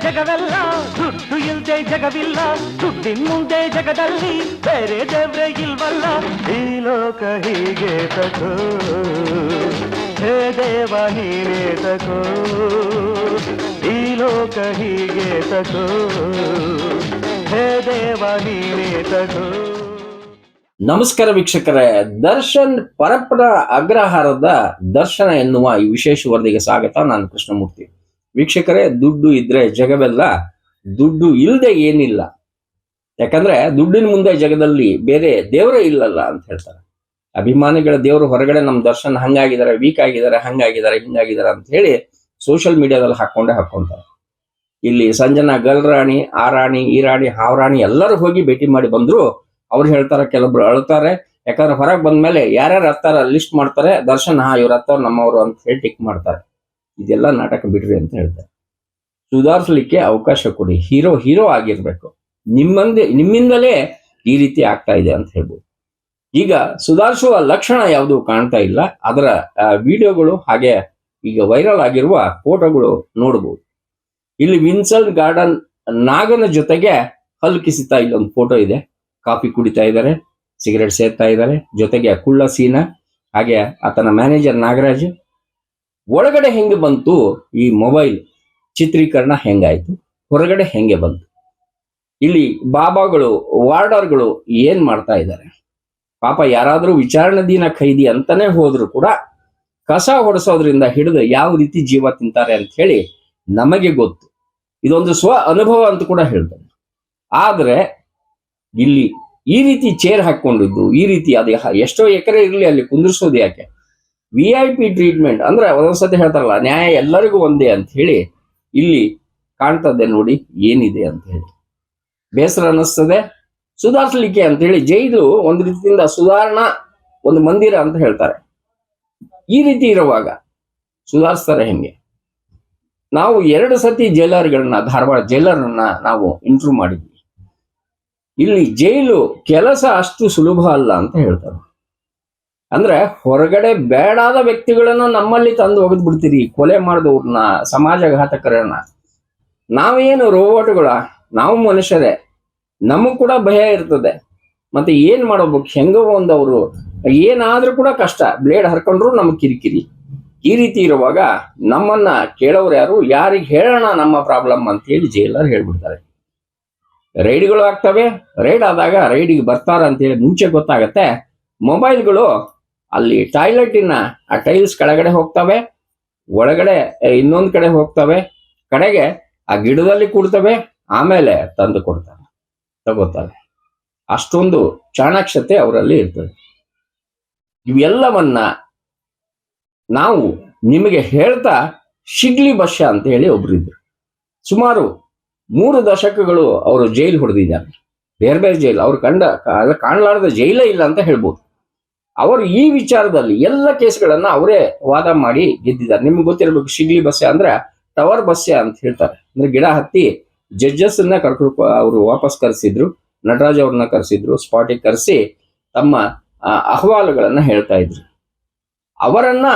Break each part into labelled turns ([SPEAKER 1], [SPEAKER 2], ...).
[SPEAKER 1] ಜಗವೆಲ್ಲ, ದುಡ್ಡು ಇಲ್ದೆ ಜಗವಿಲ್ಲ, ದುಡ್ಡಿನ ಮುಂದೆ ಜಗದಲ್ಲಿ ಬೇರೆ ದೇವ್ರೆ ಇಲ್ವಲ್ಲ. ಈ ಲೋಕ ಹೀಗೆ ತಕೋ, ಹೇ ದೇವ ನೀನೇ ತಕೋ, ಈ ಲೋಕ ಹೀಗೆ ತಕೋ, ಹೇ ದೇವ ನೀನೇ ತಕೋ.
[SPEAKER 2] ನಮಸ್ಕಾರ ವೀಕ್ಷಕರೇ, ದರ್ಶನ್ ಪರಪ್ಪನ ಅಗ್ರಹಾರದ ದರ್ಶನ ಎನ್ನುವ ಈ ವಿಶೇಷ ವರದಿಗೆ ಸ್ವಾಗತ. ನಾನು ಕೃಷ್ಣಮೂರ್ತಿ. ವೀಕ್ಷಕರೇ, ದುಡ್ಡು ಇದ್ರೆ ಜಗವೆಲ್ಲ, ದುಡ್ಡು ಇಲ್ಲದೆ ಏನಿಲ್ಲ. ಯಾಕಂದ್ರೆ ದುಡ್ಡಿನ ಮುಂದೆ ಜಗದಲ್ಲಿ ಬೇರೆ ದೇವರೇ ಇಲ್ಲಲ್ಲ ಅಂತ ಹೇಳ್ತಾರೆ. ಅಭಿಮಾನಿಗಳ ದೇವರು ಹೊರಗಡೆ ನಮ್ಮ ದರ್ಶನ್ ಹಂಗಾಗಿದ್ದಾರೆ, ವೀಕ್ ಆಗಿದ್ದಾರೆ, ಹಂಗಾಗಿದ್ದಾರೆ, ಹಿಂಗಾಗಿದ್ದಾರೆ ಅಂತ ಹೇಳಿ ಸೋಷಿಯಲ್ ಮೀಡಿಯಾದಲ್ಲಿ ಹಾಕೊಂತಾರೆ. ಇಲ್ಲಿ ಸಂಜನಾ ಗಲ್ರಾಣಿ, ಆ ರಾಣಿ, ಈ ರಾಣಿ, ಹಾವರಾಣಿ ಎಲ್ಲರೂ ಹೋಗಿ ಭೇಟಿ ಮಾಡಿ ಬಂದ್ರು. ಅವ್ರು ಹೇಳ್ತಾರೆ, ಕೆಲವೊಬ್ರು ಅಳ್ತಾರೆ. ಯಾಕಂದ್ರೆ ಹೊರಗೆ ಬಂದ್ಮೇಲೆ ಯಾರ್ಯಾರು ಹತ್ತಾರ ಲಿಸ್ಟ್ ಮಾಡ್ತಾರೆ, ದರ್ಶನ್ ಇವ್ರ ಹತ್ತವ್ರು ನಮ್ಮವರು ಅಂತ ಹೇಳಿ ಟಿಕ್ ಮಾಡ್ತಾರೆ. ಇದೆಲ್ಲ ನಾಟಕ ಬಿಡ್ರಿ ಅಂತ ಹೇಳ್ತಾರೆ. ಸುಧಾರಿಸ್ಲಿಕ್ಕೆ ಅವಕಾಶ ಕೊಡಿ. ಹೀರೋ ಆಗಿರ್ಬೇಕು. ನಿಮ್ಮಿಂದಲೇ ಈ ರೀತಿ ಆಗ್ತಾ ಇದೆ ಅಂತ ಹೇಳ್ಬೋದು. ಈಗ ಸುಧಾರಿಸುವ ಲಕ್ಷಣ ಯಾವುದು ಕಾಣ್ತಾ ಇಲ್ಲ. ಅದರ ವಿಡಿಯೋಗಳು ಹಾಗೆ ಈಗ ವೈರಲ್ ಆಗಿರುವ ಫೋಟೋಗಳು ನೋಡ್ಬೋದು. ಇಲ್ಲಿ ವಿನ್ಸನ್ ಗಾರ್ಡನ್ ನಾಗನ ಜೊತೆಗೆ ಹಲ್ಲು ಕಿಸಿತಾ ಇಲ್ಲೊಂದು ಫೋಟೋ ಇದೆ. ಕಾಫಿ ಕುಡಿತಾ ಇದ್ದಾರೆ, ಸಿಗರೇಟ್ ಸೇರ್ತಾ ಇದ್ದಾರೆ, ಜೊತೆಗೆ ಕುಳ್ಳ ಸೀನಾ, ಹಾಗೆ ಆತನ ಮ್ಯಾನೇಜರ್ ನಾಗರಾಜ್. ಒಳಗಡೆ ಹೆಂಗೆ ಬಂತು ಈ ಮೊಬೈಲ್ ಚಿತ್ರೀಕರಣ, ಹೆಂಗಾಯ್ತು, ಹೊರಗಡೆ ಹೆಂಗೆ ಬಂತು, ಇಲ್ಲಿ ಬಾಬಾಗಳು, ವಾರ್ಡರ್ಗಳು ಏನ್ ಮಾಡ್ತಾ ಇದ್ದಾರೆ ಪಾಪ. ಯಾರಾದ್ರೂ ವಿಚಾರಣಾಧೀನ ಖೈದಿ ಅಂತಾನೆ ಹೋದ್ರು ಕೂಡ ಕಸ ಹೊಡೆಸೋದ್ರಿಂದ ಹಿಡಿದು ಯಾವ ರೀತಿ ಜೀವ ತಿಂತಾರೆ ಅಂತ ಹೇಳಿ ನಮಗೆ ಗೊತ್ತು. ಇದೊಂದು ಸ್ವ ಅನುಭವ ಅಂತ ಕೂಡ ಹೇಳ್ತಾರೆ. ಆದ್ರೆ ಇಲ್ಲಿ ಈ ರೀತಿ ಚೇರ್ ಹಾಕೊಂಡಿದ್ದು, ಈ ರೀತಿ ಅದು ಎಷ್ಟೋ ಎಕರೆ ಇರಲಿ ಅಲ್ಲಿ ಕುಂದಿರ್ಸೋದು ಯಾಕೆ? VIP ಟ್ರೀಟ್ಮೆಂಟ್ ಅಂದ್ರೆ ಒಂದೊಂದ್ಸತಿ ಹೇಳ್ತಾರಲ್ಲ, ನ್ಯಾಯ ಎಲ್ಲರಿಗೂ ಒಂದೇ ಅಂತ ಹೇಳಿ ಇಲ್ಲಿ ಕಾಣ್ತದೆ. ನೋಡಿ ಏನಿದೆ ಅಂತ ಹೇಳಿ ಬೇಸರ ಅನ್ನಿಸ್ತದೆ. ಸುಧಾರಿಸ್ಲಿಕ್ಕೆ ಅಂತ ಹೇಳಿ ಜೈಲು ಒಂದು ರೀತಿಯಿಂದ ಸುಧಾರಣಾ ಒಂದು ಮಂದಿರ ಅಂತ ಹೇಳ್ತಾರೆ. ಈ ರೀತಿ ಇರುವಾಗ ಸುಧಾರಿಸ್ತಾರೆ ಹೆಂಗೆ? ನಾವು 2 ಸತಿ ಜೈಲರ್ಗಳನ್ನ, ಧಾರವಾಡ ಜೈಲರ್ನ ನಾವು ಇಂಟರ್ವ್ಯೂ ಮಾಡಿದ್ವಿ. ಇಲ್ಲಿ ಜೈಲು ಕೆಲಸ ಅಷ್ಟು ಸುಲಭ ಅಲ್ಲ ಅಂತ ಹೇಳ್ತಾರೆ. ಅಂದ್ರೆ ಹೊರಗಡೆ ಬೇಡಾದ ವ್ಯಕ್ತಿಗಳನ್ನ ನಮ್ಮಲ್ಲಿ ತಂದು ಒಗೆದು ಬಿಡ್ತೀರಿ, ಕೊಲೆ ಮಾಡಿದವ್ರನ್ನ, ಸಮಾಜಘಾತಕರನ್ನ. ನಾವೇನು ರೋಬೋಟ್ಗಳ? ನಾವು ಮನುಷ್ಯರೇ, ನಮಗ್ ಕೂಡ ಭಯ ಇರ್ತದೆ. ಮತ್ತೆ ಏನ್ ಮಾಡಬೇಕು? ಹೆಂಗೋ ಒಂದವರು ಏನಾದ್ರೂ ಕೂಡ ಕಷ್ಟ, ಬ್ಲೇಡ್ ಹರ್ಕೊಂಡ್ರು ನಮಗ್ ಕಿರಿಕಿರಿ. ಈ ರೀತಿ ಇರುವಾಗ ನಮ್ಮನ್ನ ಕೇಳೋರು ಯಾರು? ಯಾರಿಗೆ ಹೇಳೋಣ ನಮ್ಮ ಪ್ರಾಬ್ಲಮ್ ಅಂತ ಹೇಳಿ ಜೈಲರ್ ಹೇಳ್ಬಿಡ್ತಾರೆ. ರೈಡ್ಗಳು ಆಗ್ತವೆ. ರೈಡ್ ಆದಾಗ ರೈಡಿಗೆ ಬರ್ತಾರ ಅಂತೇಳಿ ಮುಂಚೆ ಗೊತ್ತಾಗತ್ತೆ. ಮೊಬೈಲ್ಗಳು ಅಲ್ಲಿ ಟಾಯ್ಲೆಟಿನ ಆ ಟೈಲ್ಸ್ ಕೆಳಗಡೆ ಹೋಗ್ತವೆ, ಒಳಗಡೆ ಇನ್ನೊಂದು ಕಡೆ ಹೋಗ್ತವೆ, ಕಡೆಗೆ ಆ ಗಿಡದಲ್ಲಿ ಕೂಡ್ತವೆ, ಆಮೇಲೆ ತಂದು ಕೊಡ್ತಾರೆ, ತಗೋತಾರೆ. ಅಷ್ಟೊಂದು ಚಾಣಾಕ್ಷತೆ ಅವರಲ್ಲಿ ಇರ್ತದೆ. ಇವೆಲ್ಲವನ್ನ ನಾವು ನಿಮಗೆ ಹೇಳ್ತಾ, ಶಿಗ್ಲಿ ಬಶ್ಯ ಅಂತ ಹೇಳಿ ಒಬ್ರಿದ್ರು. ಸುಮಾರು 3 ದಶಕಗಳು ಅವರು ಜೈಲ್ ಹೊಡೆದಿದ್ದಾರೆ. ಬೇರೆ ಬೇರೆ ಜೈಲು, ಅವ್ರು ಕಾಣಲಾರದ ಜೈಲೇ ಇಲ್ಲ ಅಂತ ಹೇಳ್ಬೋದು. ಅವರು ಈ ವಿಚಾರದಲ್ಲಿ ಎಲ್ಲ ಕೇಸ್ಗಳನ್ನ ಅವರೇ ವಾದ ಮಾಡಿ ಗೆದ್ದಿದ್ದಾರೆ. ನಿಮ್ಗೆ ಗೊತ್ತಿರಬೇಕು, ಶಿಗ್ಲಿ ಬಸ್ಯ ಅಂದ್ರೆ ಟವರ್ ಬಸ್ಯ ಅಂತ ಹೇಳ್ತಾರೆ. ಅಂದ್ರೆ ಗಿಡ ಹತ್ತಿ ಜಡ್ಜಸ್ ಅನ್ನ ಅವರು ವಾಪಸ್ ಕರೆಸಿದ್ರು. ನಟರಾಜ್ ಅವ್ರನ್ನ ಕರೆಸಿದ್ರು, ಸ್ಪಾಟಿಗೆ ಕರೆಸಿ ತಮ್ಮ ಅಹವಾಲುಗಳನ್ನ ಹೇಳ್ತಾ ಇದ್ರು. ಅವರನ್ನ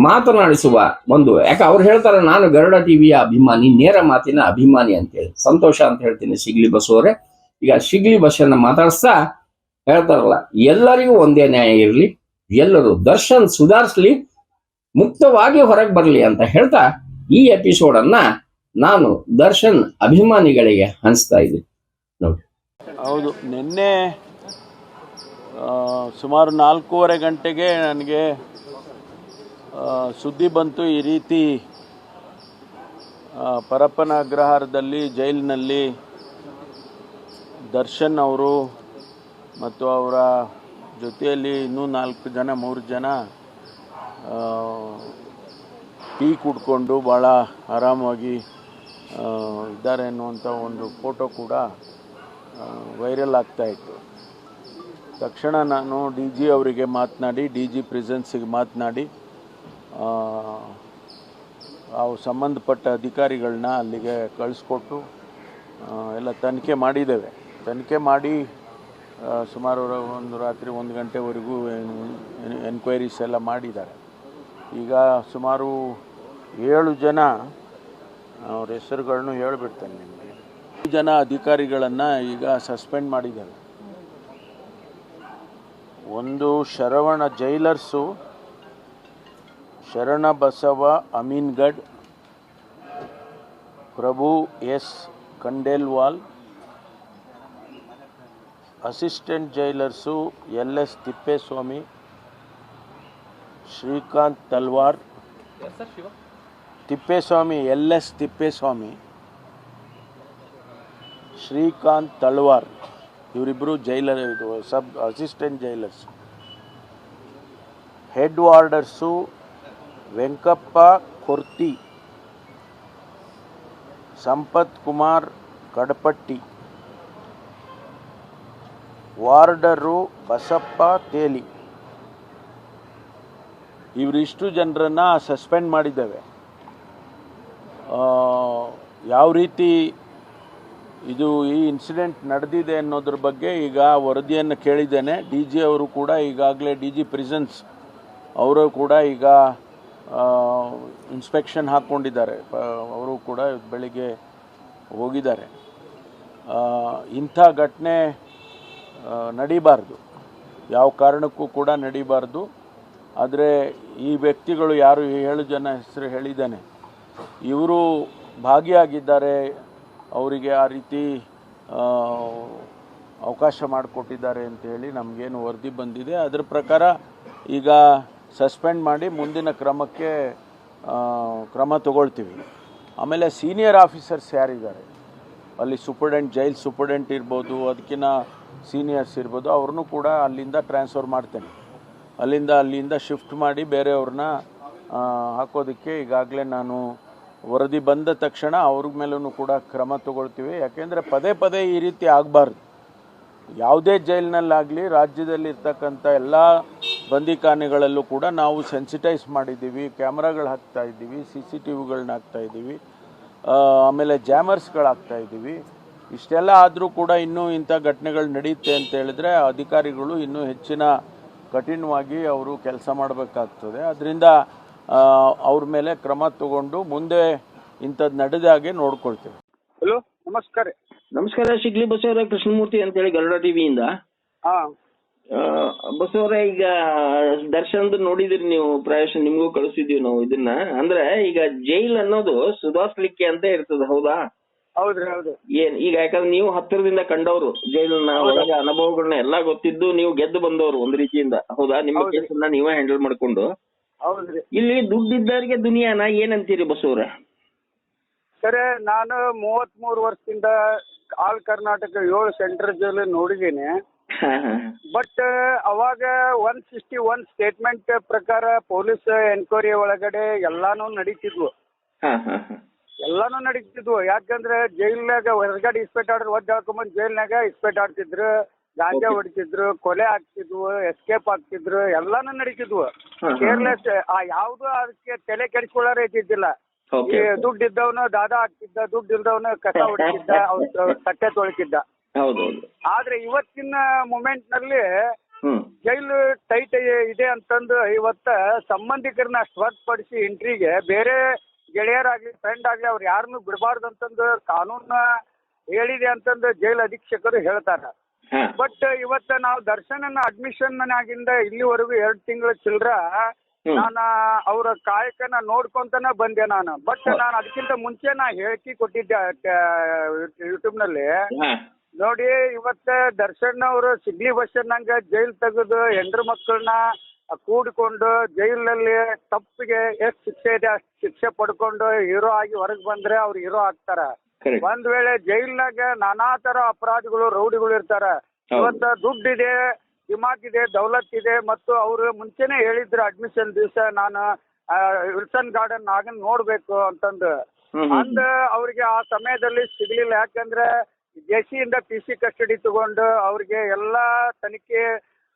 [SPEAKER 2] ಮಾತನಾಡಿಸುವ ಒಂದು, ಯಾಕೆ ಅವ್ರು ಹೇಳ್ತಾರೆ, ನಾನು ಗರುಡ ಟಿವಿಯ ಅಭಿಮಾನಿ, ನೇರ ಮಾತಿನ ಅಭಿಮಾನಿ ಅಂತೇಳಿ. ಸಂತೋಷ ಅಂತ ಹೇಳ್ತೀನಿ ಶಿಗ್ಲಿ ಬಸ್ ಅವರೇ. ಈಗ ಶಿಗ್ಲಿ ಬಸ್ಸನ್ನ ಮಾತಾಡಿಸ್ತಾ ಹೇಳ್ತಾರಲ್ಲ, ಎಲ್ಲರಿಗೂ ಒಂದೇ ನ್ಯಾಯ ಇರಲಿ, ಎಲ್ಲರೂ ದರ್ಶನ್ ಸುಧಾರಿಸ್ಲಿ, ಮುಕ್ತವಾಗಿ ಹೊರಗೆ ಬರಲಿ ಅಂತ ಹೇಳ್ತಾ ಈ ಎಪಿಸೋಡ್ ಅನ್ನ ನಾನು ದರ್ಶನ್ ಅಭಿಮಾನಿಗಳಿಗೆ ಹಂಚ್ತಾ ಇದ್ದೀನಿ ನೋಡಿ.
[SPEAKER 3] ಹೌದು, ನಿನ್ನೆ ಸುಮಾರು 4:15 ಗಂಟೆಗೆ ನನಗೆ ಸುದ್ದಿ ಬಂತು. ಈ ರೀತಿ ಪರಪ್ಪನ ಅಗ್ರಹಾರದಲ್ಲಿ ಜೈಲಿನಲ್ಲಿ ದರ್ಶನ್ ಅವರು ಮತ್ತು ಅವರ ಜೊತೆಯಲ್ಲಿ ಇನ್ನೂ 3 ಜನ ಟೀ ಕುಡ್ಕೊಂಡು ಭಾಳ ಆರಾಮಾಗಿ ಇದ್ದಾರೆ ಅನ್ನುವಂಥ ಒಂದು ಫೋಟೋ ಕೂಡ ವೈರಲ್ ಆಗ್ತಾಯಿತ್ತು. ತಕ್ಷಣ ನಾನು DG ಅವರಿಗೆ ಮಾತನಾಡಿ, DG ಪ್ರೆಸೆನ್ಸಿಗೆ ಮಾತನಾಡಿ ಅವು ಸಂಬಂಧಪಟ್ಟ ಅಧಿಕಾರಿಗಳನ್ನ ಅಲ್ಲಿಗೆ ಕಳಿಸ್ಕೊಟ್ಟು ಎಲ್ಲ ತನಿಖೆ ಮಾಡಿದ್ದೇವೆ. ತನಿಖೆ ಮಾಡಿ ಸುಮಾರು ಒಂದು ರಾತ್ರಿ 1 ಗಂಟೆವರೆಗೂ ಎನ್ಕ್ವೈರೀಸ್ ಎಲ್ಲ ಮಾಡಿದ್ದಾರೆ. ಈಗ ಸುಮಾರು 7 ಜನ ಅವ್ರ ಹೆಸರುಗಳನ್ನು ಹೇಳ್ಬಿಡ್ತೇನೆ ನಿಮಗೆ. ಜನ ಅಧಿಕಾರಿಗಳನ್ನು ಈಗ ಸಸ್ಪೆಂಡ್ ಮಾಡಿದ್ದಾರೆ. ಒಂದು Sharavana jailers, Sharanabasava Aminagadh, Prabhu S Khandelwal. Assistant jailers L S. Tippeswamy, Srikanth Talwar, Tippeswamy L S. Tippeswamy, Srikanth Talwar, ಇವರಿಬ್ಬರು ಜೈಲರ್, ಇದು sub assistant jailers. Head warders Venkappa Korti, Sampath Kumar Kadapatti, ವಾರ್ಡರು ಬಸಪ್ಪ ತೇಲಿ. ಇವರಿಷ್ಟು ಜನರನ್ನು ಸಸ್ಪೆಂಡ್ ಮಾಡಿದ್ದೇವೆ. ಯಾವ ರೀತಿ ಇದು ಈ ಇನ್ಸಿಡೆಂಟ್ ನಡೆದಿದೆ ಅನ್ನೋದ್ರ ಬಗ್ಗೆ ಈಗ ವರದಿಯನ್ನು ಕೇಳಿದ್ದೇನೆ. ಡಿ ಜಿ ಅವರು ಕೂಡ ಈಗಾಗಲೇ ಡಿ ಜಿ ಪ್ರಿಸನ್ಸ್ ಅವರು ಕೂಡ ಈಗ ಇನ್ಸ್ಪೆಕ್ಷನ್ ಹಾಕ್ಕೊಂಡಿದ್ದಾರೆ. ಅವರು ಕೂಡ ಬೆಳಿಗ್ಗೆ ಹೋಗಿದ್ದಾರೆ. ಇಂಥ ಘಟನೆ ನಡೀಬಾರ್ದು, ಯಾವ ಕಾರಣಕ್ಕೂ ಕೂಡ ನಡೀಬಾರ್ದು. ಆದರೆ ಈ ವ್ಯಕ್ತಿಗಳು ಯಾರು 7 ಜನ ಹೆಸರು ಹೇಳಿದ್ದಾನೆ, ಇವರು ಭಾಗಿಯಾಗಿದ್ದಾರೆ, ಅವರಿಗೆ ಆ ರೀತಿ ಅವಕಾಶ ಮಾಡಿಕೊಟ್ಟಿದ್ದಾರೆ ಅಂತೇಳಿ ನಮಗೇನು ವರದಿ ಬಂದಿದೆ. ಅದರ ಪ್ರಕಾರ ಈಗ ಸಸ್ಪೆಂಡ್ ಮಾಡಿ ಮುಂದಿನ ಕ್ರಮ ತಗೊಳ್ತೀವಿ. ಆಮೇಲೆ ಸೀನಿಯರ್ ಆಫೀಸರ್ಸ್ ಯಾರಿದ್ದಾರೆ ಅಲ್ಲಿ, ಸೂಪರ್ಡೆಂಟ್, ಜೈಲ್ ಸೂಪರ್ಡೆಂಟ್ ಇರ್ಬೋದು, ಅದಕ್ಕಿಂತ ಸೀನಿಯರ್ಸ್ ಇರ್ಬೋದು, ಅವ್ರನ್ನೂ ಕೂಡ ಅಲ್ಲಿಂದ ಟ್ರಾನ್ಸ್ಫರ್ ಮಾಡ್ತೇನೆ. ಅಲ್ಲಿಂದ ಶಿಫ್ಟ್ ಮಾಡಿ ಬೇರೆಯವ್ರನ್ನ ಹಾಕೋದಕ್ಕೆ ಈಗಾಗಲೇ ನಾನು ವರದಿ ಬಂದ ತಕ್ಷಣ ಅವ್ರ ಮೇಲೂ ಕೂಡ ಕ್ರಮ ತಗೊಳ್ತೀವಿ. ಯಾಕೆಂದರೆ ಪದೇ ಈ ರೀತಿ ಆಗಬಾರ್ದು. ಯಾವುದೇ ಜೈಲಿನಲ್ಲಾಗಲಿ ರಾಜ್ಯದಲ್ಲಿ ಇರ್ತಕ್ಕಂಥ ಎಲ್ಲ ಬಂದಿಖಾನೆಗಳಲ್ಲೂ ಕೂಡ ನಾವು ಸೆನ್ಸಿಟೈಸ್ ಮಾಡಿದ್ದೀವಿ, ಕ್ಯಾಮ್ರಾಗಳು ಹಾಕ್ತಾ ಇದ್ದೀವಿ, CCTVಗಳನ್ನ ಹಾಕ್ತಾ ಇದ್ದೀವಿ, ಆಮೇಲೆ ಜಾಮರ್ಸ್ಗಳು ಹಾಕ್ತಾ ಇದ್ದೀವಿ. ಇಷ್ಟೆಲ್ಲ ಆದರೂ ಕೂಡ ಇನ್ನೂ ಇಂಥ ಘಟನೆಗಳು ನಡೆಯುತ್ತೆ ಅಂತ ಹೇಳಿದ್ರೆ ಅಧಿಕಾರಿಗಳು ಇನ್ನೂ ಹೆಚ್ಚಿನ ಕಠಿಣವಾಗಿ ಅವರು ಕೆಲಸ ಮಾಡಬೇಕಾಗ್ತದೆ. ಅದರಿಂದ ಅವ್ರ ಮೇಲೆ ಕ್ರಮ ತಗೊಂಡು ಮುಂದೆ ಇಂಥದ್ದು ನಡೆದಾಗೆ ನೋಡ್ಕೊಳ್ತೇವೆ.
[SPEAKER 4] ಹಲೋ, ನಮಸ್ಕಾರ.
[SPEAKER 2] ನಮಸ್ಕಾರ. ಶಿಗ್ಲಿ ಬಸವರ ಕೃಷ್ಣಮೂರ್ತಿ ಅಂತೇಳಿ ಗರುಡ ಟಿವಿಯಿಂದ. ಬಸವರ, ಈಗ ದರ್ಶನದ ನೋಡಿದಿರಿ ನೀವು, ಪ್ರಾಯಶಃ ನಿಮ್ಗೂ ಕಳಿಸಿದೀವಿ ನಾವು ಇದನ್ನ. ಅಂದ್ರೆ ಈಗ ಜೈಲ್ ಅನ್ನೋದು ಸುಧಾರಿಸ್ಲಿಕ್ಕೆ ಅಂತ ಇರ್ತದೆ, ಹೌದಾ?
[SPEAKER 4] ಹೌದ್ರಿ, ಹೌದು.
[SPEAKER 2] ಈಗ ಯಾಕಂದ್ರೆ ನೀವು ಹತ್ತಿರದಿಂದ ಕಂಡವ್ರು, ಜೈಲಿನ ಒಳಗ ಅನುಭವಗಳನ್ನ ಎಲ್ಲಾ ಗೊತ್ತಿದ್ದು, ನೀವು ಗೆದ್ದು ಬಂದವರು ಒಂದ್ ರೀತಿಯಿಂದ, ಹೌದಾ? ನಿಮ್ಮ ಕೇಸನ್ನ ನೀವೇ ಹ್ಯಾಂಡಲ್ ಮಾಡ್ಕೊಂಡು.
[SPEAKER 4] ಹೌದ್ರಿ.
[SPEAKER 2] ಇಲ್ಲಿ ದುಡ್ಡಿದ್ದವ್ರಿಗೆ ದುನಿಯಾನ ಏನಂತೀರಿ ಬಸವರ?
[SPEAKER 4] ಸರ್, ನಾನು 33 ವರ್ಷದಿಂದ ಆಲ್ ಕರ್ನಾಟಕ 7 ಸೆಂಟ್ರಲ್ ಜೈಲ್ ನೋಡಿದ್ದೀನಿ. ಬಟ್ ಅವಾಗ 161 ಸ್ಟೇಟ್ಮೆಂಟ್ ಪ್ರಕಾರ ಪೊಲೀಸ್ ಎನ್ಕ್ವೈರಿ ಒಳಗಡೆ ಎಲ್ಲಾನು ನಡೀತಿದ್ವು. ಯಾಕಂದ್ರೆ ಜೈಲ್ನಾಗ ಹೊರಗಡೆ ಇಸ್ಪೇಟ್ ಆರ್ಡರ್ ಒದ್ದು ಹಾಕೊಂಬಂದ್ ಜೈಲ್ನಾಗ ಇಸ್ಪೇಟ್ ಆಡ್ತಿದ್ರು, ಗಾಂಜಾ ಹೊಡಿತಿದ್ರು, ಕೊಲೆ ಆಗ್ತಿದ್ವು, ಎಸ್ಕೇಪ್ ಆಗ್ತಿದ್ರು, ಎಲ್ಲಾನು ನಡೀತಿದ್ವು. ಕೇರ್ಲೆಸ್, ಯಾವ್ದು ಅದಕ್ಕೆ ತಲೆ ಕೆಡಿಸ್ಕೊಳ್ಳೋರೇ ಇದ್ದಿದ್ದಿಲ್ಲ. ದುಡ್ಡು ಇದ್ದವನು ದಾದ ಆಗ್ತಿದ್ದ, ದುಡ್ಡು ಇಲ್ದವನು ಕಸ ಹೊಡಿತಿದ್ದ, ತಟ್ಟೆ ತೊಳಿತಿದ್ದ. ಆದ್ರೆ ಇವತ್ತಿನ ಮೂಮೆಂಟ್ ನಲ್ಲಿ ಜೈಲು ಟೈಟ್ ಇದೆ ಅಂತಂದು ಇವತ್ತ ಸಂಬಂಧಿಕರನ್ನ ಅಷ್ಟು ಹೊರತುಪಡಿಸಿ ಎಂಟ್ರಿಗೆ ಬೇರೆ ಗೆಳೆಯರಾಗ್ಲಿ ಫ್ರೆಂಡ್ ಆಗ್ಲಿ ಅವ್ರು ಯಾರನ್ನು ಬಿಡಬಾರ್ದು ಅಂತಂದು ಕಾನೂನ ಹೇಳಿದೆ ಅಂತಂದು ಜೈಲ್ ಅಧೀಕ್ಷಕರು ಹೇಳ್ತಾರ. ಬಟ್ ಇವತ್ತ ನಾವು ದರ್ಶನನ ಅಡ್ಮಿಷನ್ ಆಗಿಂದ ಇಲ್ಲಿವರೆಗೂ 2 ತಿಂಗಳ ಚಿಲ್ರ ನಾನು ಅವ್ರ ಕಾಯಕನ ನೋಡ್ಕೊಂತಾನೆ ಬಂದೆ ನಾನು. ಬಟ್ ನಾನು ಅದಕ್ಕಿಂತ ಮುಂಚೆ ನಾ ಹೇಳಿಕೆ ಕೊಟ್ಟಿದ್ದೆ ಯೂಟ್ಯೂಬ್ ನಲ್ಲಿ. ನೋಡಿ, ಇವತ್ತ ದರ್ಶನ್ ಅವರು ಸಿಗ್ಲಿ ಬಸ್ಸನ್ನಂಗ ಜೈಲ್ ತೆಗೆದು ಹೆಂಡ್ರ ಮಕ್ಕಳನ್ನ ಕೂಡಿಕೊಂಡು ಜೈಲಲ್ಲಿ ತಪ್ಪಿಗೆ ಎಷ್ಟು ಶಿಕ್ಷೆ ಇದೆ ಅಷ್ಟು ಶಿಕ್ಷೆ ಪಡ್ಕೊಂಡು ಹೀರೋ ಆಗಿ ಹೊರಗೆ ಬಂದ್ರೆ ಅವ್ರು ಹೀರೋ ಆಗ್ತಾರ. ಒಂದ್ ವೇಳೆ ಜೈಲ್ನಾಗ ನಾನಾ ತರ ಅಪರಾಧಿಗಳು, ರೌಡಿಗಳು ಇರ್ತಾರ. ಇವತ್ತ ದುಡ್ಡಿದೆ, ದಿಮಾಕ್ ಇದೆ, ದೌಲತ್ ಇದೆ. ಮತ್ತು ಅವರು ಮುಂಚೆನೆ ಹೇಳಿದ್ರು ಅಡ್ಮಿಷನ್ ದಿವಸ ನಾನು ವಿಲ್ಸನ್ ಗಾರ್ಡನ್ ಆಗನ್ ನೋಡ್ಬೇಕು ಅಂತಂದು. ಅವ್ರಿಗೆ ಆ ಸಮಯದಲ್ಲಿ ಸಿಗ್ಲಿಲ್ಲ. ಯಾಕಂದ್ರೆ ಜೆಸಿಯಿಂದ PC ಕಸ್ಟಡಿ ತಗೊಂಡು ಅವ್ರಿಗೆ ಎಲ್ಲಾ ತನಿಖೆ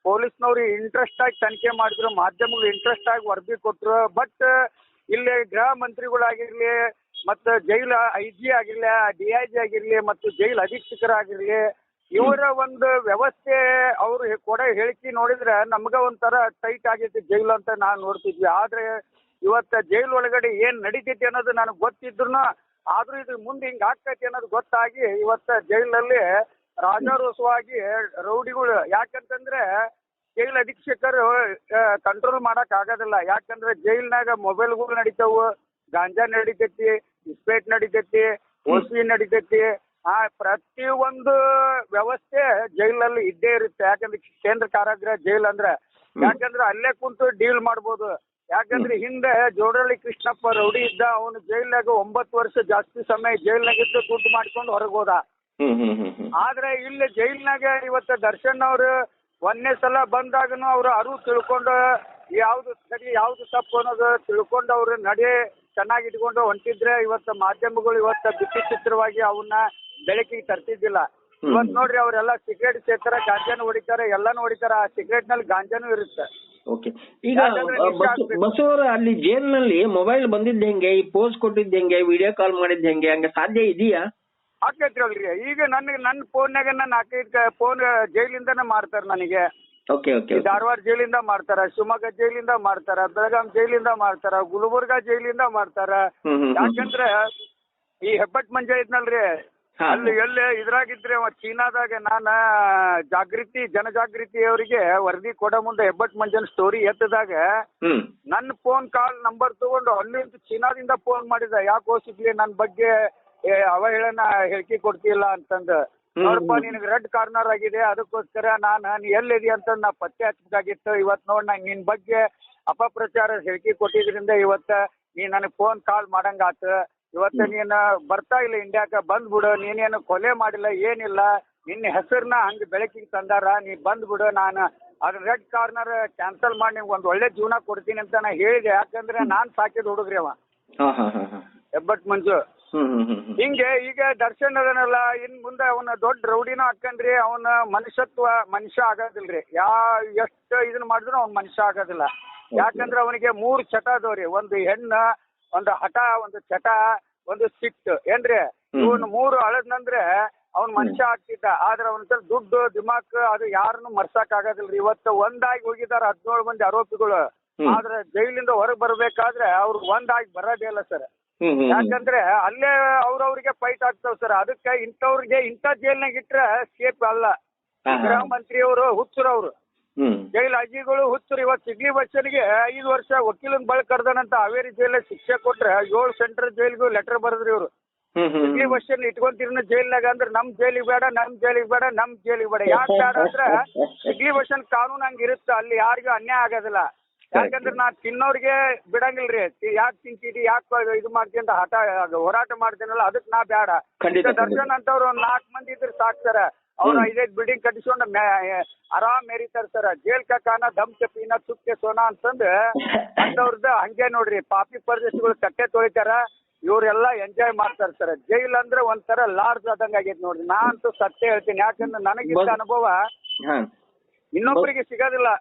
[SPEAKER 4] ಪೊಲೀಸ್ನವ್ರು ಇಂಟ್ರೆಸ್ಟ್ ಆಗಿ ತನಿಖೆ ಮಾಡಿದ್ರು, ಮಾಧ್ಯಮಗಳು ಇಂಟ್ರೆಸ್ಟ್ ಆಗಿ ವರದಿ ಕೊಟ್ರು. ಬಟ್ ಇಲ್ಲಿ ಗೃಹ ಮಂತ್ರಿಗಳಾಗಿರ್ಲಿ, ಮತ್ತು ಜೈಲ್ IG ಆಗಿರ್ಲಿ, DIG ಆಗಿರ್ಲಿ, ಮತ್ತು ಜೈಲ್ ಅಧೀಕ್ಷಕರಾಗಿರ್ಲಿ, ಇವರ ಒಂದು ವ್ಯವಸ್ಥೆ ಅವ್ರು ಕೊಡೋ ಹೇಳಿಕೆ ನೋಡಿದ್ರೆ ನಮ್ಗ ಒಂಥರ ಟೈಟ್ ಆಗೈತಿ ಜೈಲು ಅಂತ ನಾವು ನೋಡ್ತಿದ್ವಿ. ಆದ್ರೆ ಇವತ್ತ ಜೈಲ್ ಒಳಗಡೆ ಏನ್ ನಡೀತೈತಿ ಅನ್ನೋದು ನನಗೆ ಗೊತ್ತಿದ್ರು ಆದ್ರೂ ಇದು ಮುಂದೆ ಹಿಂಗ್ ಆಗ್ತೈತಿ ಅನ್ನೋದು ಗೊತ್ತಾಗಿ ಇವತ್ತ ಜೈಲಲ್ಲಿ ರಾಜಾರೋಷವಾಗಿ ರೌಡಿಗಳು, ಯಾಕಂತಂದ್ರೆ ಜೈಲ್ ಅಧೀಕ್ಷಕರು ಕಂಟ್ರೋಲ್ ಮಾಡಕ್ ಆಗೋದಿಲ್ಲ. ಯಾಕಂದ್ರೆ ಜೈಲ್ನಾಗ ಮೊಬೈಲ್ಗಳು ನಡೀತಾವು, ಗಾಂಜಾ ನಡೀತೈತಿ, ಇಸ್ಪೇಟ್ ನಡೀತೈತಿ, ಓಸಿ ನಡೀತೈತಿ. ಪ್ರತಿಯೊಂದು ವ್ಯವಸ್ಥೆ ಜೈಲಲ್ಲಿ ಇದ್ದೇ ಇರುತ್ತೆ. ಯಾಕಂದ್ರೆ ಕೇಂದ್ರ ಕಾರಾಗೃಹ ಜೈಲ್ ಅಂದ್ರೆ, ಯಾಕಂದ್ರೆ ಅಲ್ಲೇ ಕುಂತು ಡೀಲ್ ಮಾಡ್ಬೋದು. ಯಾಕಂದ್ರೆ ಹಿಂದೆ ಜೋಡಳ್ಳಿ ಕೃಷ್ಣಪ್ಪ ರೌಡಿ ಇದ್ದ, ಅವನು ಜೈಲ್ನಾಗ 9 ವರ್ಷ ಜಾಸ್ತಿ ಸಮಯ ಜೈಲ್ನಾಗಿದ್ದು ದುಡ್ಡು ಮಾಡ್ಕೊಂಡು ಹೊರಗೆ ಹೋದ. ಆದ್ರೆ ಇಲ್ಲಿ ಜೈಲ್ನಾಗ ಇವತ್ತು ದರ್ಶನ್ ಅವರು ಒಂದನೇ ಸಲ ಬಂದಾಗನು ಅವ್ರು ಅರಿವು ತಿಳ್ಕೊಂಡು ಯಾವ್ದು ಸರಿ ಯಾವ್ದು ತಪ್ಪು ಅನ್ನೋದು ತಿಳ್ಕೊಂಡು ಅವ್ರು ನಡೆ ಚೆನ್ನಾಗಿ ಇಟ್ಕೊಂಡು ಹೊಂಟಿದ್ರೆ ಇವತ್ತು ಮಾಧ್ಯಮಗಳು ಇವತ್ತು ಬಿತ್ತಿ ಚಿತ್ರವಾಗಿ ಅವನ್ನ ಬೆಳಕಿಗೆ ತರ್ತಿದ್ದಿಲ್ಲ. ಇವತ್ತು ನೋಡ್ರಿ ಅವರೆಲ್ಲ ಸಿಗರೇಟ್ ಸೇರ್ತಾರೆ, ಗಾಂಜಾನು ಹೊಡಿತಾರೆ, ಎಲ್ಲಾನು ಹೊಡಿತಾರೆ. ಆ ಸಿಗರೇಟ್ ನಲ್ಲಿ ಗಾಂಜಾನು ಇರುತ್ತೆ.
[SPEAKER 2] ಓಕೆ, ಈಗ ಬಸವರ ಅಲ್ಲಿ ಜೈಲ್ನಲ್ಲಿ ಮೊಬೈಲ್ ಬಂದಿದ್ದ ಹೆಂಗೆ, ಈ ಪೋಸ್ ಕೊಟ್ಟಿದ್ದ ಹೆಂಗೆ, ವಿಡಿಯೋ ಕಾಲ್ ಮಾಡಿದ್ದ ಹೆಂಗೆ, ಹಂಗ ಸಾಧ್ಯ ಇದೆಯಾ?
[SPEAKER 4] ಆಕೈತ್ರಿ ಅಲ್ರಿ. ಈಗ ನನ್ನ ಫೋನ್ಯಾಗ ನನ್ನ 4-5 ಫೋನ್ ಜೈಲಿಂದಾನೆ ಮಾಡ್ತಾರೆ ನನಗೆ.
[SPEAKER 2] Okay okay.
[SPEAKER 4] ಧಾರವಾಡ ಜೈಲಿಂದ ಮಾಡ್ತಾರ, ಶಿವಮೊಗ್ಗ ಜೈಲಿಂದ ಮಾಡ್ತಾರ, ಬೆಳಗಾಂ ಜೈಲಿಂದ ಮಾಡ್ತಾರ, ಗುಲ್ಬರ್ಗಾ ಜೈಲಿಂದ ಮಾಡ್ತಾರ. ಯಾಕಂದ್ರೆ ಈ ಹೆಬ್ಬಟ್ ಮಂಜ ಇದ್ನಲ್ರಿ, ಅಲ್ಲಿ ಎಲ್ಲಿ ಇದ್ರಾಗಿದ್ರೆ ಚೀನಾದಾಗ ನಾನ ಜನಜಾಗೃತಿ ಅವರಿಗೆ ವರದಿ ಕೊಡೋ ಮುಂದೆ ಹೆಬ್ಬಟ್ ಮಂಜನ್ ಸ್ಟೋರಿ ಎತ್ತದಾಗ ನನ್ನ ಫೋನ್ ಕಾಲ್ ನಂಬರ್ ತಗೊಂಡು ಅಲ್ಲಿಂದ ಚೀನಾದಿಂದ ಫೋನ್ ಮಾಡಿದ. ಯಾಕೋ ಸಿಗ್ಲಿ ನನ್ನ ಬಗ್ಗೆ ಅವಹೇಳನ ಹೇಳಿಕೆ ಕೊಡ್ತಿಲ್ಲ ಅಂತಂದು. ನೋಡಪ್ಪ ನಿನಗೆ ರೆಡ್ ಕಾರ್ನರ್ ಆಗಿದೆ, ಅದಕ್ಕೋಸ್ಕರ ನೀ ಎಲ್ಲಿದೆ ಅಂತ ನಾ ಪತ್ತೆ ಹಚ್ಚಬೇಕಾಗಿತ್ತು. ಇವತ್ತು ನೋಡ್ ನಾ ನಿನ್ ಬಗ್ಗೆ ಅಪಪ್ರಚಾರ ಹೇಳಿಕೆ ಕೊಟ್ಟಿದ್ರಿಂದ ಇವತ್ತ ನೀ ನನಗೆ ಫೋನ್ ಕಾಲ್ ಮಾಡಂಗಾತ. ಇವತ್ತ ನೀನು ಬರ್ತಾ ಇಲ್ಲ ಇಂಡಿಯಾಕ, ಬಂದ್ಬಿಡು. ನೀನೇನು ಕೊಲೆ ಮಾಡಿಲ್ಲ, ಏನಿಲ್ಲ, ನಿನ್ನ ಹೆಸರನ್ನ ಹಂಗೆ ಬೆಳಕಿಗೆ ತಂದಾರ, ನೀ ಬಂದ್ಬಿಡು. ನಾನು ಅದ್ರ ರೆಡ್ ಕಾರ್ನರ್ ಕ್ಯಾನ್ಸಲ್ ಮಾಡಿ ನಿಮ್ಗೆ ಒಂದು ಒಳ್ಳೆ ಜೀವನ ಕೊಡ್ತೀನಿ ಅಂತ ನಾ ಹೇಳಿದೆ. ಯಾಕಂದ್ರೆ ನಾನ್ ಸಾಕಿದ್ ಹುಡುಗ್ರಿ ಅವ ಹೆಬ್ಬಟ್ ಮಂಜು. ಹಿಂಗೆ ಈಗ ದರ್ಶನ್ ಅದನ್ನಲ್ಲ, ಇನ್ ಮುಂದೆ ಅವನ ದೊಡ್ಡ ರೌಡಿನ ಹಾಕಂಡ್ರಿ ಅವನ ಮನುಷ್ಯ ಆಗೋದಿಲ್ರಿ. ಎಷ್ಟು ಇದನ್ನ ಮಾಡಿದ್ರು ಅವ್ನ ಮನುಷ್ಯ ಆಗೋದಿಲ್ಲ. ಯಾಕಂದ್ರೆ ಅವನಿಗೆ 3 ಚಟ ಅದಾವ್ರಿ. ಒಂದು ಹೆಣ್ಣು, ಒಂದು ಹಠ, ಒಂದು ಚಟ, ಒಂದು ಸಿಟ್ಟು ಏನ್ರಿ. ಇವನು 3 ಅಳದ್ನಂದ್ರೆ ಅವ್ನ ಮನುಷ್ಯ ಆಗ್ತಿದ್ದ. ಆದ್ರೆ ಅವನ ದುಡ್ಡು ದಿಮಾಕ್ ಅದು ಯಾರನ್ನು ಮರ್ಸಕ್ ಆಗೋದಿಲ್ರಿ. ಇವತ್ತು ಒಂದಾಗಿ ಹೋಗಿದಾರ 17 ಮಂದಿ ಆರೋಪಿಗಳು. ಆದ್ರೆ ಜೈಲಿಂದ ಹೊರಗೆ ಬರ್ಬೇಕಾದ್ರೆ ಅವ್ರು ಒಂದಾಗಿ ಬರೋದೇ ಇಲ್ಲ ಸರ್. ಯಾಕಂದ್ರೆ ಅಲ್ಲೇ ಅವ್ರವ್ರಿಗೆ ಫೈಟ್ ಆಗ್ತಾವ್ ಸರ್. ಅದಕ್ಕೆ ಇಂಥವ್ರಿಗೆ ಇಂಥ ಜೈಲ್ನಾಗ ಇಟ್ರೆ ಸೇಫ್ ಅಲ್ಲ. ಗೃಹ ಮಂತ್ರಿ ಅವರು ಹುಚ್ಚರವ್ರು, ಜೈಲ್ ಅಜ್ಜಿಗಳು ಹುಚ್ಚರು. ಇವತ್ತು ಸಿಗ್ಲಿ ಬಚ್ಚನ್ಗೆ 5 ವರ್ಷ ವಕೀಲನ್ ಬಳಿ ಕರ್ದನಂತ ಹಾವೇರಿ ಜೈಲ ಶಿಕ್ಷೆ ಕೊಟ್ರೆ 7 ಸೆಂಟ್ರಲ್ ಜೈಲ್ಗೂ ಲೆಟರ್ ಬರದ್ರಿ ಇವ್ರು. ಸಿಗ್ಲಿ ಬಚ್ಚನ್ ಇಟ್ಕೊಂತಿರ್ನ ಜೈಲ್ನಾಗ ಅಂದ್ರೆ ನಮ್ ಜೈಲಿಗೆ ಬೇಡ, ನಮ್ ಜೈಲಿಗೆ ಬೇಡ, ನಮ್ ಜೈಲಿಗೆ ಬೇಡ. ಯಾಕೆ ಬೇಡ ಅಂದ್ರೆ ಸಿಗ್ಲಿ ಬಚ್ಚನ್ ಕಾನೂನು ಹಂಗಿರುತ್ತೆ, ಅಲ್ಲಿ ಯಾರಿಗೂ ಅನ್ಯಾಯ ಆಗೋದಿಲ್ಲ. ಯಾಕಂದ್ರೆ ನಾ ತಿನ್ನೋರ್ಗೆ ಬಿಡಂಗಿಲ್ರಿ. ಯಾಕೆ ತಿಂತೀರಿ, ಯಾಕೆ ಇದು ಮಾಡ್ತೀನಿ ಅಂತ ಹೋರಾಟ ಮಾಡ್ತೀನಲ್ಲ, ಅದಕ್ಕೆ ನಾ ಬೇಡ. ದರ್ಶನ್ ಅಂತವ್ರು 4 ಮಂದಿ ಇದ್ರೆ ಸಾಕು ಸರ್. ಅವ್ರು 5 ಬಿಲ್ಡಿಂಗ್ ಕಟ್ಟಿಸ್ಕೊಂಡು ಆರಾಮ್ ಮೆರಿತಾರ ಸರ್. ಜೈಲ್ ಕಾನ ದಮ್ ಚಪೀನ ಸುಕ್ಕೆ ಸೋನಾ ಅಂತಂದು ಅಂತವ್ರದ್ದು ಹಂಗೆ ನೋಡ್ರಿ. ಪಾಪಿ ಪರದೇಶಗಳು ಕಟ್ಟೆ ತೊಳಿತಾರ, ಇವ್ರೆಲ್ಲಾ ಎಂಜಾಯ್ ಮಾಡ್ತಾರ ಸರ್. ಜೈಲ್ ಅಂದ್ರೆ ಒಂಥರ ಲಾರ್ಜ್ ಆದಂಗ ಆಗೈತಿ ನೋಡ್ರಿ. ನಾ ಅಂತೂ ಸತ್ಯ ಹೇಳ್ತೀನಿ. ಯಾಕಂದ್ರೆ ನನಗಿದ್ದ ಅನುಭವ ಇನ್ನೊಬ್ಬರಿಗೆ ಸಿಗೋದಿಲ್ಲ.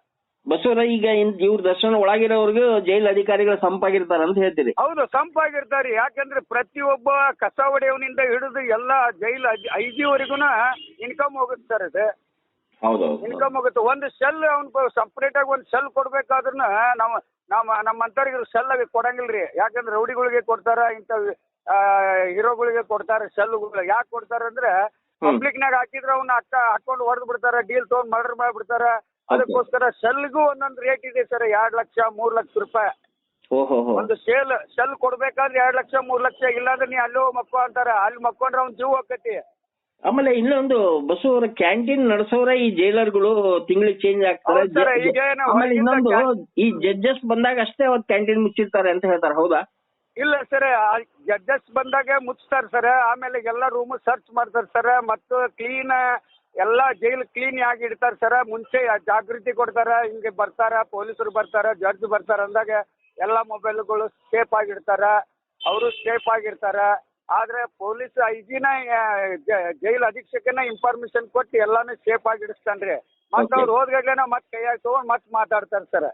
[SPEAKER 2] ಬಸವರ ಈಗ ಇವ್ರ ದರ್ಶನ ಒಳಗಿರೋರ್ಗು ಜೈಲ್ ಅಧಿಕಾರಿಗಳು ಸಂಪಾಗಿರ್ತಾರ ಅಂತ ಹೇಳ್ತೀರಿ?
[SPEAKER 4] ಹೌದು, ಸಂಪಾಗಿರ್ತಾರಿ. ಯಾಕಂದ್ರೆ ಪ್ರತಿಯೊಬ್ಬ ಕಸ ಹೊಡೆಯವನಿಂದ ಹಿಡಿದು ಎಲ್ಲಾ ಜೈಲ್ ಐಜಿವರೆಗೂನ ಇನ್ಕಮ್ ಹೋಗುತ್ತೆ ಸರ್. ಅದು ಇನ್ಕಮ್ ಹೋಗುತ್ತೆ. ಒಂದು ಸೆಲ್ ಅವ್ನ ಸಪ್ರೇಟ್ ಆಗಿ ಒಂದು ಸೆಲ್ ಕೊಡ್ಬೇಕಾದ್ರೂ ನಮ್ಮಂತವ್ರಿಗೆ ಸೆಲ್ ಆಗಿ ಕೊಡಂಗಿಲ್ರಿ. ಯಾಕಂದ್ರೆ ರೌಡಿಗಳಿಗೆ ಕೊಡ್ತಾರ, ಇಂಥ ಹೀರೋಗಳಿಗೆ ಕೊಡ್ತಾರ ಸೆಲ್ಗಳು. ಯಾಕೆ ಕೊಡ್ತಾರ ಅಂದ್ರೆ ಪಬ್ಲಿಕ್ನಾಗ ಹಾಕಿದ್ರೆ ಅವ್ನ ಹಾಕೊಂಡು ಹೊಡೆದ್ ಬಿಡ್ತಾರ, ಡೀಲ್ ತಗೊಂಡ್ ಮರ್ಡರ್ ಮಾಡ್ಬಿಡ್ತಾರ. ಅದಕ್ಕೋಸ್ಕರ ಸೆಲ್ಗೂ ಒಂದೊಂದು ರೇಟ್ ಇದೆ ಸರ್. 2 ಲಕ್ಷ 3 ಲಕ್ಷ ರೂಪಾಯಿ ಒಂದು ಸೆಲ್ ಕೊಡ್ಬೇಕಾದ್ರೆ 2 ಲಕ್ಷ 3 ಲಕ್ಷ. ಇಲ್ಲಾಂದ್ರೆ ನೀ ಅಲ್ಲಿ ಮಕ್ಕೋ ಅಂತಾರ. ಅಲ್ಲಿ ಮಕ್ಕೊಂಡ್ರೆ ಅವ್ನ ಜೀವ ಹೋಗತಿ.
[SPEAKER 2] ಆಮೇಲೆ ಇನ್ನೊಂದು ಬಸವರ ಕ್ಯಾಂಟೀನ್ ನಡೆಸೋರ ಈ ಜೈಲರ್ಗಳು ತಿಂಗಳಿಗೆ ಚೇಂಜ್ ಆಗ್ತಾರೆ. ಆಮೇಲೆ ಇನ್ನೊಂದು ಈ ಜಡ್ಜಸ್ ಬಂದಾಗ ಅಷ್ಟೇ ಅವತ್ತು ಕ್ಯಾಂಟೀನ್ ಮುಚ್ಚಿರ್ತಾರೆ ಅಂತ ಹೇಳ್ತಾರೆ, ಹೌದಾ?
[SPEAKER 4] ಇಲ್ಲ ಸರ್, ಜಡ್ಜಸ್ ಬಂದಾಗ ಮುಚ್ತಾರ ಸರ್. ಆಮೇಲೆ ಎಲ್ಲ ರೂಮ್ ಸರ್ಚ್ ಮಾಡ್ತಾರ ಸರ್. ಮತ್ತು ಕ್ಲೀನ್ ಎಲ್ಲ ಜೈಲ್ ಕ್ಲೀನ್ ಆಗಿ ಇಡ್ತಾರ ಸರ್. ಮುಂಚೆ ಜಾಗೃತಿ ಕೊಡ್ತಾರ, ಹಿಂಗೆ ಬರ್ತಾರ, ಪೊಲೀಸರು ಬರ್ತಾರ, ಜಡ್ಜ್ ಬರ್ತಾರ ಅಂದಾಗ ಎಲ್ಲ ಮೊಬೈಲ್ಗಳು ಸೇಫ್ ಆಗಿಡ್ತಾರ, ಅವರು ಸೇಫ್ ಆಗಿರ್ತಾರ. ಆದ್ರೆ ಪೊಲೀಸ್ ಐಜಿನ ಜೈಲ್ ಅಧೀಕ್ಷಕನ ಇನ್ಫಾರ್ಮೇಶನ್ ಕೊಟ್ಟು ಎಲ್ಲಾನು ಸೇಫ್ ಆಗಿ ಇಡಿಸ್ತಾನ್ರಿ. ಮತ್ತ ಅವ್ರು ಹೋದ್ಗಡ್ಲೆನ ಮತ್ ಕೈಯಾಗ ತಗೊಂಡ್ ಮತ್ ಮಾತಾಡ್ತಾರ ಸರ್.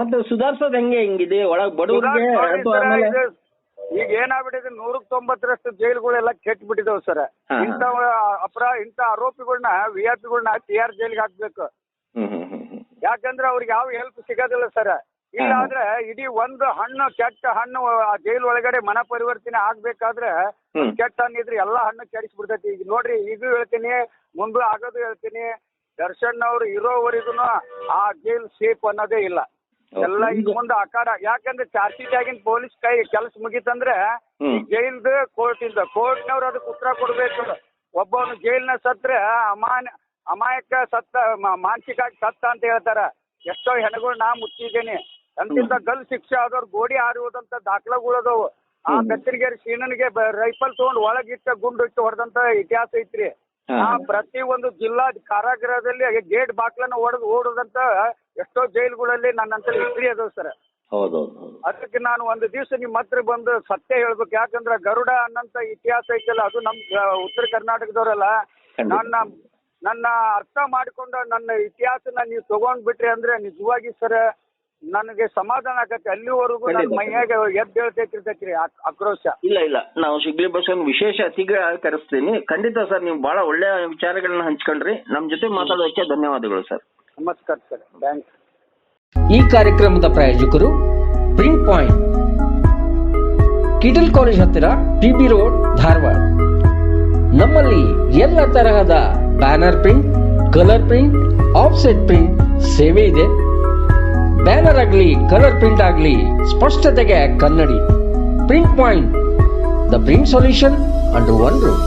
[SPEAKER 2] ಮತ್ತೆ ಸುಧಾರ್ಸೋದ್ ಹೆಂಗೆ ಹಿಂಗಿದೆ ಒಳಗ್ ಬಡವರಿಗೆ?
[SPEAKER 4] ಈಗ ಏನಾಗ್ಬಿಟ್ಟಿದೆ, 190ರಷ್ಟು ಜೈಲ್ಗಳೆಲ್ಲ ಕೆಟ್ಟು ಬಿಟ್ಟಿದಾವ್ ಸರ್. ಇಂಥ ಆರೋಪಿಗಳನ್ನ VIP ಗಳನ್ನ TR ಜೈಲ್ಗೆ ಹಾಕ್ಬೇಕು. ಯಾಕಂದ್ರೆ ಅವ್ರಿಗೆ ಯಾವ ಹೆಲ್ಪ್ ಸಿಗೋದಿಲ್ಲ ಸರ್. ಇಲ್ಲಾದ್ರೆ ಇಡೀ ಒಂದು ಹಣ್ಣು ಕೆಟ್ಟ ಹಣ್ಣು ಆ ಜೈಲ್ ಒಳಗಡೆ ಮನ ಪರಿವರ್ತನೆ ಆಗ್ಬೇಕಾದ್ರೆ ಕೆಟ್ಟ ಹಣ್ಣು ಇದ್ರೆ ಎಲ್ಲಾ ಹಣ್ಣು ಕೆಡಿಸ್ಬಿಡ್ತೈತಿ. ಈಗ ನೋಡ್ರಿ, ಈಗೂ ಹೇಳ್ತೀನಿ, ಮುಂದೆ ಆಗೋದು ಹೇಳ್ತೀನಿ, ದರ್ಶನ್ ಅವ್ರು ಇರೋವರೆಗೂ ಆ ಜೈಲ್ ಸೇಫ್ ಅನ್ನೋದೇ ಇಲ್ಲ. ಎಲ್ಲ ಈಗ ಮುಂದೆ ಅಖಾಡ, ಯಾಕಂದ್ರೆ ಚಾರ್ಜ್ ಶೀಟ್ ಆಗಿನ ಪೊಲೀಸ್ ಕೈ ಕೆಲಸ ಮುಗೀತಂದ್ರೆ ಜೈಲ್ದ ಕೋರ್ಟ್ನವ್ರು ಅದಕ್ಕೆ ಉತ್ತರ ಕೊಡ್ಬೇಕು. ಒಬ್ಬವನು ಜೈಲ್ನ ಸತ್ರೆ ಅಮಾಯಕ ಸತ್ತ, ಮಾನಸಿಕವಾಗಿ ಸತ್ತ ಅಂತ ಹೇಳ್ತಾರ. ಎಷ್ಟೋ ಹೆಣಗಳು ನಾ ಮುಚ್ಚಿದ್ದೇನೆ. ಅಂತಿಂತ ಗಲ್ ಶಿಕ್ಷೆ ಆದವ್ರು ಗೋಡಿ ಹಾರುವುದಂತ ದಾಖಲೆಗಳು ಅದಾವು. ಆ ಬೆತ್ತನಗೇರಿ ಶ್ರೀನನಿಗೆ ರೈಫಲ್ ತಗೊಂಡು ಒಳಗಿಟ್ಟ ಗುಂಡು ಇಟ್ಟು ಹೊಡೆದಂತ ಇತಿಹಾಸ ಐತ್ರಿ. ಪ್ರತಿ ಒಂದು ಜಿಲ್ಲಾ ಕಾರಾಗೃಹದಲ್ಲಿ ಗೇಟ್ ಬಾಕ್ಲನ್ನ ಹೊಡೆದು ಓಡೋದಂತ ಎಷ್ಟೋ ಜೈಲ್ಗಳಲ್ಲಿ ನನ್ನಂತ ಹಿಸ್ಟ್ರಿ ಅದಾವ ಸರ್. ಅದಕ್ಕೆ ನಾನು ಒಂದು ದಿವಸ ನಿಮ್ಮ ಹತ್ರ ಬಂದು ಸತ್ಯ ಹೇಳ್ಬೇಕು. ಯಾಕಂದ್ರೆ ಗರುಡ ಅನ್ನಂತ ಇತಿಹಾಸ ಐತಲ್ಲ, ಅದು ನಮ್ ಉತ್ತರ ಕರ್ನಾಟಕದವರಲ್ಲ. ನನ್ನ ಅರ್ಥ ಮಾಡಿಕೊಂಡು ನನ್ನ ಇತಿಹಾಸನ ನೀವು ತಗೊಂಡ್ ಬಿಟ್ರಿ ಅಂದ್ರೆ ನಿಜವಾಗಿ ಸರ್ ನನಗೆ ಸಮಾಧಾನ ಆಗತ್ತೆ. ಅಲ್ಲಿವರೆಗೂ ನನ್ನ ಮೈಯಾಗ ಎದ್ದು ಹೇಳ್ತೈತಿರ್ತೈತ್ರಿ ಆಕ್ರೋಶ.
[SPEAKER 5] ಇಲ್ಲ, ನಾವು ಶಿಗ್ಲಿ ಬಸವನ್ ವಿಶೇಷ ಅತಿಥಿ ಕರೆಸ್ತೀನಿ. ಖಂಡಿತ ಸರ್, ನೀವು ಬಹಳ ಒಳ್ಳೆಯ ವಿಚಾರಗಳನ್ನ ಹಂಚ್ಕೊಂಡ್ರಿ. ನಮ್ ಜೊತೆ ಮಾತಾಡೋದಕ್ಕೆ ಧನ್ಯವಾದಗಳು ಸರ್.
[SPEAKER 4] ನಮಸ್ಕಾರ ಸರ್, ಥ್ಯಾಂಕ್ಸ್.
[SPEAKER 2] ಈ ಕಾರ್ಯಕ್ರಮದ ಪ್ರಾಯೋಜಕರು ಪ್ರಿಂಟ್ ಪಾಯಿಂಟ್, ಕಿಟಲ್ ಕಾಲೇಜ್ ಹತ್ತಿರ, ಟಿಬಿ ರೋಡ್, ಧಾರವಾಡ. ನಮ್ಮಲ್ಲಿ ಎಲ್ಲ ತರಹದ banner print, colour print, offset print ಸೇವೆ ಇದೆ. ಬ್ಯಾನರ್ ಆಗಲಿ, ಕಲರ್ ಪ್ರಿಂಟ್ ಆಗಲಿ, ಸ್ಪಷ್ಟತೆಗೆ ಕನ್ನಡಿ. Print point, the print solution under one roof.